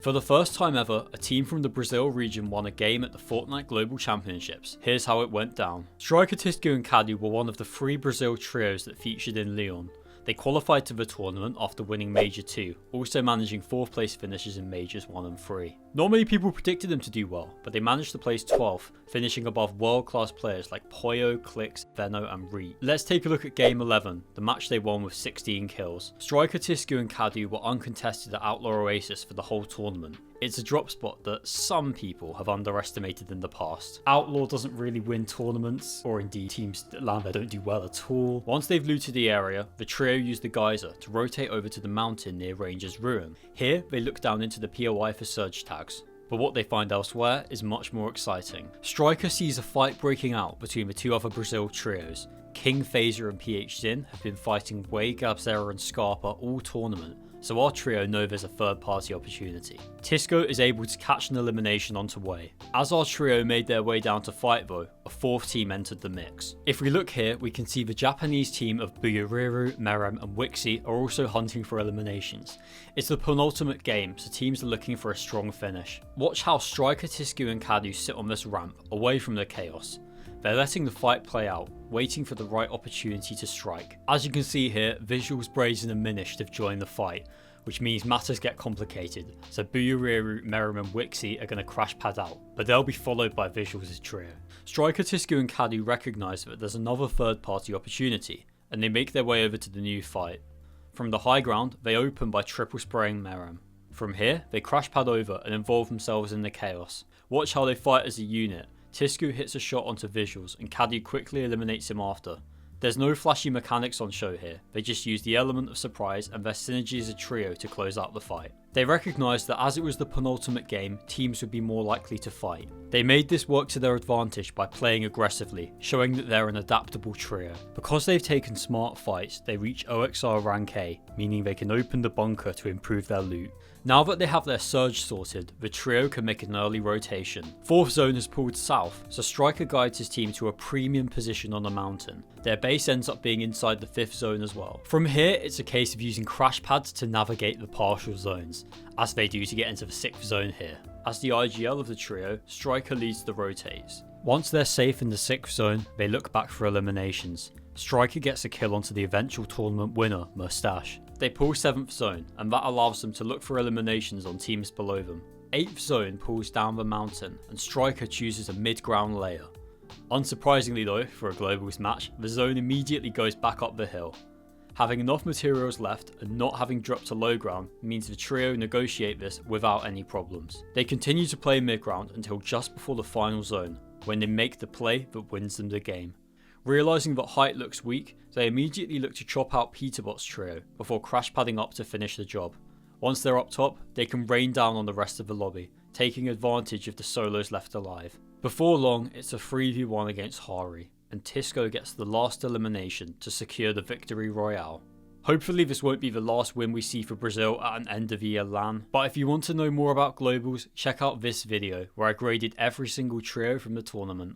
For the first time ever, a team from the Brazil region won a game at the Fortnite Global Championships. Here's how it went down. Stryker, Tisco and Cadu were one of the 3 Brazil trios that featured in Lyon. They qualified to the tournament after winning Major 2, also managing 4th place finishes in Majors 1 and 3. Not many people predicted them to do well, but they managed to place 12th, finishing above world class players like Poyo, Clix, Veno and Reet. Let's take a look at Game 11, the match they won with 16 kills. Stryker, Tisco and Cadu were uncontested at Outlaw Oasis for the whole tournament. It's a drop spot that some people have underestimated in the past. Outlaw doesn't really win tournaments, or indeed teams that land there don't do well at all. Once they've looted the area, the trio use the geyser to rotate over to the mountain near Ranger's Ruin. Here, they look down into the POI for surge tags. But what they find elsewhere is much more exciting. Stryker sees a fight breaking out between the 2 other Brazil trios. King, Phaser and PH Zin have been fighting Way, Gabzera and Scarpa all tournament, so our trio know there's a third party opportunity. Tisco is able to catch an elimination onto Way. As our trio made their way down to fight though, a 4th team entered the mix. If we look here, we can see the Japanese team of Buyuriru, Merem and Wixie are also hunting for eliminations. It's the penultimate game, so teams are looking for a strong finish. Watch how Stryker, Tisco and Cadu sit on this ramp, away from the chaos. They're letting the fight play out, waiting for the right opportunity to strike. As you can see here, Visuals, Brazen and Minish have joined the fight, which means matters get complicated, so Buyuriru, Merem and Wixie are going to crash pad out, but they'll be followed by Visuals' trio. Stryker, Tisco and Cadu recognise that there's another third party opportunity, and they make their way over to the new fight. From the high ground, they open by triple spraying Merem. From here, they crash pad over and involve themselves in the chaos. Watch how they fight as a unit. Tisco hits a shot onto Visuals and Cadu quickly eliminates him after. There's no flashy mechanics on show here, they just use the element of surprise and their synergy as a trio to close out the fight. They recognised that as it was the penultimate game, teams would be more likely to fight. They made this work to their advantage by playing aggressively, showing that they're an adaptable trio. Because they've taken smart fights, they reach OXR rank A, meaning they can open the bunker to improve their loot. Now that they have their surge sorted, the trio can make an early rotation. 4th zone has pulled south, so Stryker guides his team to a premium position on the mountain. Their base ends up being inside the 5th zone as well. From here, it's a case of using crash pads to navigate the partial zones, as they do to get into the 6th zone here. As the IGL of the trio, Stryker leads the rotates. Once they're safe in the 6th zone, they look back for eliminations. Stryker gets a kill onto the eventual tournament winner, Mustache. They pull 7th zone, and that allows them to look for eliminations on teams below them. 8th zone pulls down the mountain, and Stryker chooses a mid-ground layer. Unsurprisingly though, for a Globals match, the zone immediately goes back up the hill. Having enough materials left and not having dropped to low ground means the trio negotiate this without any problems. They continue to play mid-ground until just before the final zone, when they make the play that wins them the game. Realising that height looks weak, they immediately look to chop out Peterbot's trio before crash padding up to finish the job. Once they're up top, they can rain down on the rest of the lobby, taking advantage of the solos left alive. Before long, it's a 3v1 against Hari, and Tisco gets the last elimination to secure the victory royale. Hopefully this won't be the last win we see for Brazil at an end of year LAN, but if you want to know more about Globals, check out this video where I graded every single trio from the tournament.